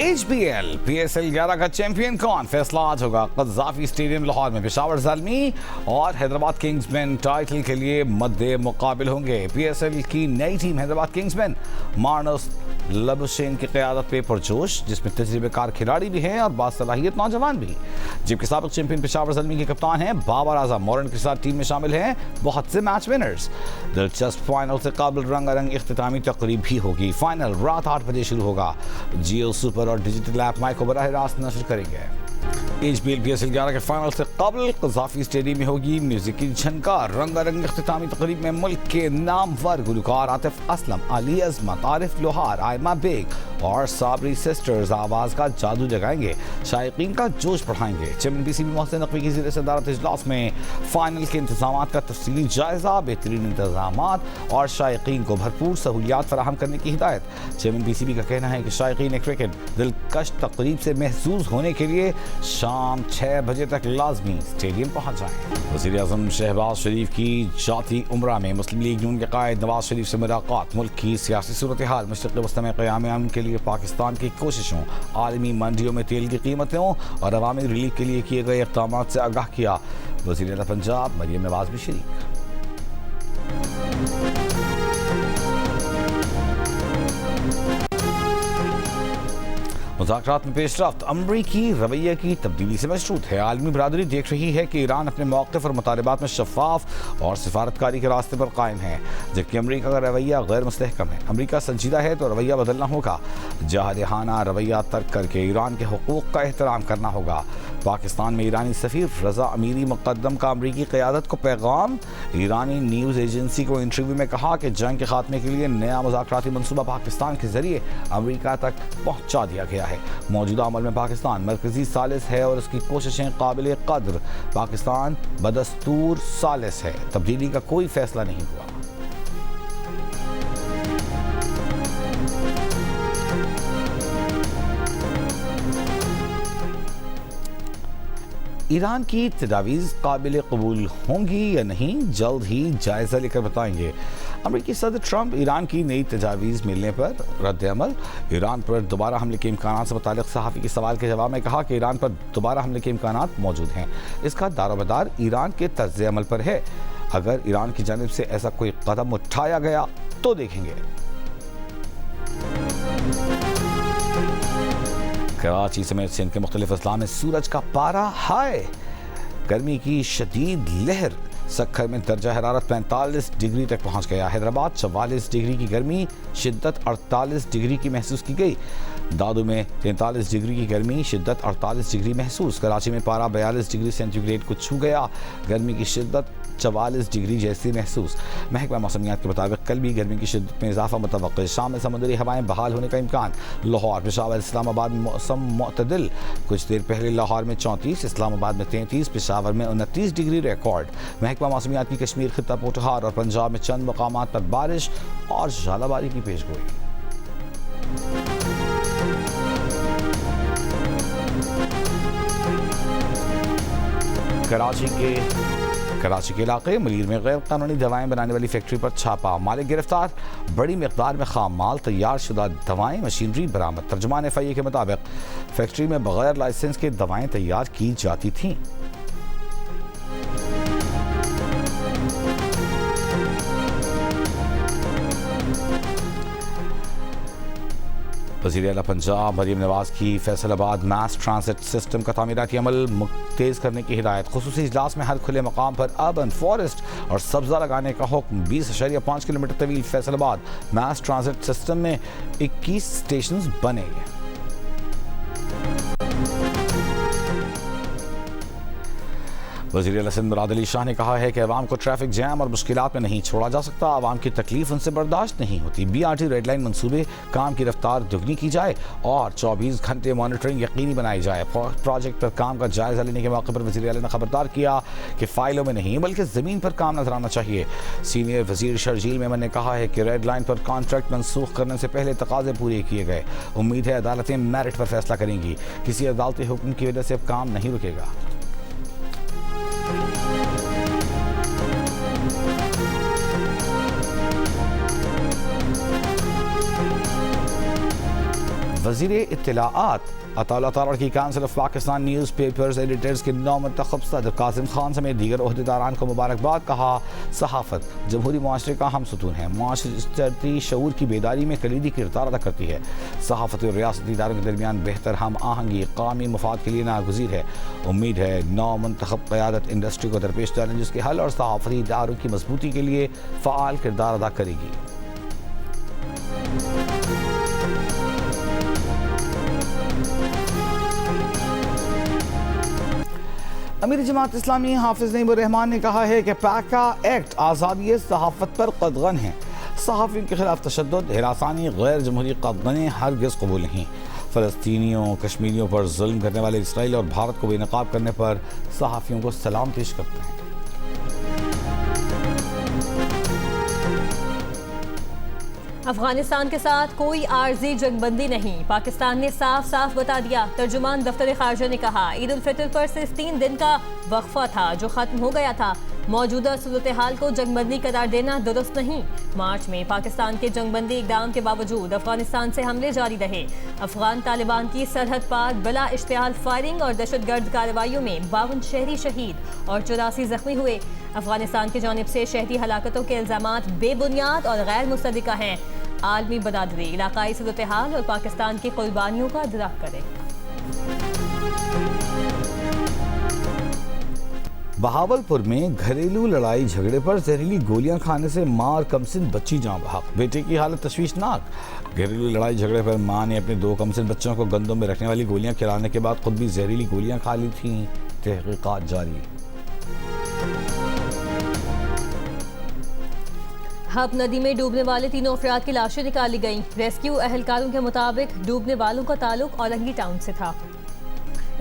HBL PSL 11 का champion कौन, फैसला आज होगा। कज़ाफी स्टेडियम लाहौर में पेशावर ज़ल्मी और हैदराबाद किंग्समैन टाइटल के लिए मद्दे मुकाबिल होंगे। PSL की नई team Hyderabad Kingsman Marnus Labuschagne की क़यादत पे पुरजोश, जिसमें तजर्बेकार खिलाड़ी भी हैं और बासलाहियत नौजवान भी, जबकि साबिक़ चैंपियन पेशावर ज़ल्मी के कप्तान हैं बाबर आजम। मॉरन के साथ टीम में शामिल हैं बहुत से मैच विनर्स। दिलचस्प फाइनल से काबिल रंगारंग इख्तितामी तकरीब भी होगी। फाइनल रात 8 बजे शुरू होगा। जियो सुपर और डिजिटल ऐप माई को बराह रास्त नशर करेंगे। HBL PSL 11 के फाइनल से कबल कज़ाफी स्टेडियम में होगी म्यूजिक की झनकार। रंगारंग इख्तितामी तकरीब में मुल्क के नामवर गुलकार आतिफ असलम, अली अजमत, आरिफ लोहार, आयमा बेग और साबरी सिस्टर्स आवाज़ का जादू जगाएंगे, शायकीन का जोश बढ़ाएंगे। चेयरमैन PCB मोहसिन नकवी की ज़ेर सदारत इजलास में फाइनल के इंतजाम का तफसीली जायजा, बेहतरीन इंतजाम और शायकीन को भरपूर सहूलियात फराहम करने की हिदायत। चेयरमैन PCB का कहना है कि शायकीन क्रिकेट दिलकश तकरीब से महसूस होने के लिए शाम 6 बजे तक लाजमी स्टेडियम पहुंच जाएं। वज़ीर आज़म शहबाज शरीफ की जाती उम्रा में मुस्लिम लीग नून के कायद नवाज शरीफ से मुलाकात। मुल्क की सियासी सूरत हाल, मशरिक़ वस्ती में क़याम अमन के लिए पाकिस्तान की कोशिशों, आलमी मंडियों में तेल की कीमतों और अवामी रिलीफ के लिए किए गए इक़दाम से आगाह किया। वज़ीर आला पंजाब मरियम नवाज भी शरीक। मुज़ाकरात में पेशरफ्त अमरीकी रवैये की तब्दीली से मशरूत है। आलमी बरादरी देख रही है कि ईरान अपने मौक़िफ़ और मुतालबात में शफ़ाफ और सिफारतकारी के रास्ते पर कायम है, जबकि अमरीका का रवैया गैर मुस्तहकम है। अमरीका संजीदा है तो रवैया बदलना होगा। जाहलियाना रवैया तर्क करके ईरान के हुकूक़ का एहतराम करना होगा। पाकिस्तान में ईरानी सफ़ीर रज़ा अमीरी मुक़द्दम का अमरीकी क़यादत को पैगाम। ईरानी न्यूज़ एजेंसी को इंटरव्यू में कहा कि जंग के खात्मे के लिए नया मुज़ाकराती मनसूबा पाकिस्तान के ज़रिए अमरीका तक पहुँचा दिया गया है। मौजूदा अमल में पाकिस्तान मरकज़ी सालिस है और उसकी कोशिशें काबिल कद्र। पाकिस्तान बदस्तूर सालिस है, तब्दीली का कोई फैसला नहीं हुआ। ईरान की तजावीज़ काबिल कबूल होंगी या नहीं, जल्द ही जायज़ा लेकर बताएंगे। अमरीकी सदर ट्रंप ईरान की नई तजावीज़ मिलने पर रद्द-ए-अमल। ईरान पर दोबारा हमले के इम्कानात से मुताल्लिक़ सहाफ़ी के सवाल के जवाब में कहा कि ईरान पर दोबारा हमले के इम्कानात मौजूद हैं। इसका दारोमदार ईरान के तर्ज़-ए-अमल पर है। अगर ईरान की जानिब से ऐसा कोई कदम उठाया गया तो देखेंगे। कराची समेत सिंध के मुख्तलिफ अजला में सूरज का पारा हाय। गर्मी की शदीद लहर। सक्खर में दर्जा हरारत 45 डिग्री तक पहुंच गया। हैदराबाद 44 डिग्री की गर्मी, शिद्दत 48 डिग्री की महसूस की गई। दादू में 43 डिग्री की गर्मी, शिद्दत 48 डिग्री महसूस। कराची में पारा 42 डिग्री सेंटीग्रेड को छू गया। गर्मी की शिद्दत 44 डिग्री जैसी महसूस। महकमा मौसमियात के मुताबिक कल भी गर्मी की शिद्दत में इजाफा मुतवक्किल। शाम में समुद्री हवाएं बहाल होने का इम्कान। लाहौर, पेशावर, इस्लामाबाद में मौसम मुतदिल। कुछ देर पहले लाहौर में 34, इस्लामाबाद में 33, पेशावर में 29 डिग्री रिकॉर्ड। महकमा मौसमियात की कश्मीर, खित्ता पोठहार और पंजाब में चंद मकामात पर बारिश और ज़ालाबारी की पेशगोई। कराची के इलाके मलीर में गैर कानूनी दवाएं बनाने वाली फैक्ट्री पर छापा। मालिक गिरफ्तार। बड़ी मिकदार में खाम माल, तैयार शुदा दवाएं, मशीनरी बरामद। तर्जुमान FIA के मुताबिक फैक्ट्री में बगैर लाइसेंस के दवाएं तैयार की जाती थीं। वज़ीर आला पंजाब मरियम नवाज की फैसलाबाद मास ट्रांसिट सिस्टम का तामीराती अमल तेज़ करने की हिदायत। ख़ुसूसी इजलास में हर खुले मकाम पर अर्बन फॉरेस्ट और सब्ज़ा लगाने का हुक्म। 20.5 किलोमीटर तवील फैसलाबाद मास ट्रांसिट सिस्टम में 21 स्टेशन बनेंगे। वज़ीर आला सिंध मुराद अली शाह ने कहा है कि अवाम को ट्रैफिक जैम और मुश्किलात में नहीं छोड़ा जा सकता। अवाम की तकलीफ उनसे बर्दाश्त नहीं होती। BRT रेड लाइन मनसूबे काम की रफ्तार दुगनी की जाए और 24 घंटे मॉनिटरिंग यकीनी बनाई जाए। प्रोजेक्ट पर काम का जायजा लेने के मौके पर वज़ीर आला ने खबरदार किया कि फ़ाइलों में नहीं बल्कि ज़मीन पर काम नजर आना चाहिए। सीनियर वज़ीर शर्जील मेमन ने कहा है कि रेड लाइन पर कॉन्ट्रैक्ट मनसूख करने से पहले तकाजे पूरे किए गए। उम्मीद है अदालतें मेरिट पर फैसला करेंगी। किसी अदालती हुक्म की वजह से अब काम नहीं रुकेगा। वज़ीर इत्तलाआत अताउल्लाह तारड़ की council of Pakistan news papers editors के नौ मुंतखब सदर कासिम खान समेत दीगर ओहदेदारान को मुबारकबाद। कहा, सहाफ़त जमहूरी माशरे का हम सुतून है, माशरती शऊर की बेदारी में कलीदी किरदार अदा करती है। सहाफ़त और रियासती इदारों के दरमियान बेहतर हम आहंगी कौमी मफाद के लिए नागुज़ीर है। उम्मीद है नौ मुंतखब क़यादत इंडस्ट्री को दरपेश चैलेंजेस के हल और सहाफ़ती इदारों की मजबूती के लिए फ़आल किरदार अदा करेगी। अमीर जमात इस्लामी हाफिज नईमुर रहमान ने कहा है कि पैका एक्ट आज़ादी सहाफ़त पर कदगन है। सहाफ़ियों के खिलाफ तशद्दुद, हिरासानी, गैर जमहूरी कदगनें हरगिज़ कबूल नहीं। फ़लस्तीनियों कश्मीरियों पर जुल्म करने वाले इसराइल और भारत को बेनकाब करने पर सहाफ़ियों को सलाम पेश करते हैं। अफगानिस्तान के साथ कोई आर्जी जंगबंदी नहीं, पाकिस्तान ने साफ साफ बता दिया। तर्जुमान दफ्तर खारजा ने कहा, ईद उल फितर पर सिर्फ 3 दिन का वक्फा था जो खत्म हो गया था। मौजूदा सूरत हाल को जंगबंदी करार देना दुरुस्त नहीं। मार्च में पाकिस्तान के जंगबंदी इकदाम के बावजूद अफगानिस्तान से हमले जारी रहे। अफगान तालिबान की सरहद पार बला इश्तिहाल फायरिंग और दहशतगर्द कार्रवाइयों में 52 शहरी शहीद और 84 जख्मी हुए। अफगानिस्तान की जानिब से शहरी हलाकतों के इल्जामात बेबुनियाद और गैर मुस्तदिका हैं। आलमी बरादरी इलाकाई सूरत हाल और पाकिस्तान की कुर्बानियों का इदराक करे। बहावलपुर में घरेलू लड़ाई झगड़े पर जहरीली गोलियां खाने से मां कमसिन बच्ची जान बहक। बेटे की हालत तशवीशनाक। घरेलू लड़ाई झगड़े पर मां ने अपने 2 कमसिन बच्चों को गंदों में रखने वाली गोलियां खिलाने के बाद खुद भी जहरीली गोलियां खा ली थीं। तहकीकात जारी। हब नदी में डूबने वाले 3 अफराद की लाशें निकाली गईं। रेस्क्यू अहलकारों के मुताबिक डूबने वालों का ताल्लुक औरंगी टाउन से था।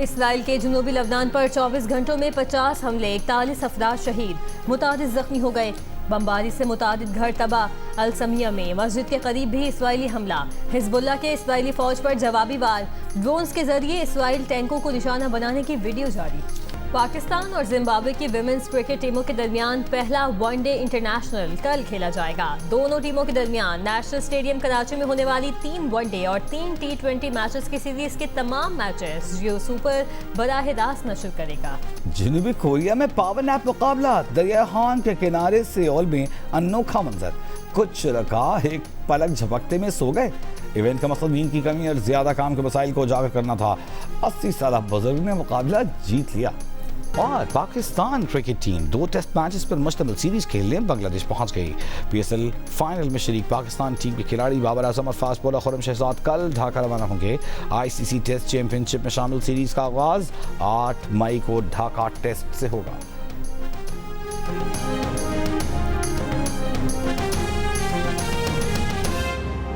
इसराइल के जनूबी लबनान पर 24 घंटों में 50 हमले, 41 अफराद शहीद, मुतादिद जख्मी हो गए। बमबारी से मुतादिद घर तबाह। अल-समिया में मस्जिद के करीब भी इसराइली हमला। हिजबुल्लाह के इसराइली फौज पर जवाबी वार। ड्रोन्स के जरिए इसराइल टैंकों को निशाना बनाने की वीडियो जारी। पाकिस्तान और जिम्बाब्वे की विमेंस क्रिकेट टीमों के दरमियान पहला वनडे इंटरनेशनल कल खेला जाएगा। दोनों टीमों के दरमियान नेशनल स्टेडियम कराची में होने वाली 3 वनडे और 3 T20 मैचेस की सीरीज के तमाम मैचेस जियो सुपर बराह रास्त नशर करेगा। जनूबी कोरिया में पावर नैप मुकाबला। दरिया खान के किनारे सियोल में अनोखा मंजर। कुछ शुरका एक पलक झपकते में सो गए। इवेंट का मकसद नींद की कमी और ज्यादा काम के मसाइल को उजागर करना था। 80 साल बुजुर्ग ने मुकाबला जीत लिया। और Pakistan cricket team 2 test matches पर मुश्तमिल सीरीज खेलने बांग्लादेश पहुंच गई। PSL फाइनल में शरीक पाकिस्तान टीम के खिलाड़ी बाबर आजम और फास्ट बॉलर खुर्रम शहजाद कल ढाका रवाना होंगे। ICC टेस्ट चैंपियनशिप में शामिल सीरीज का आगाज 8 मई को ढाका टेस्ट से होगा।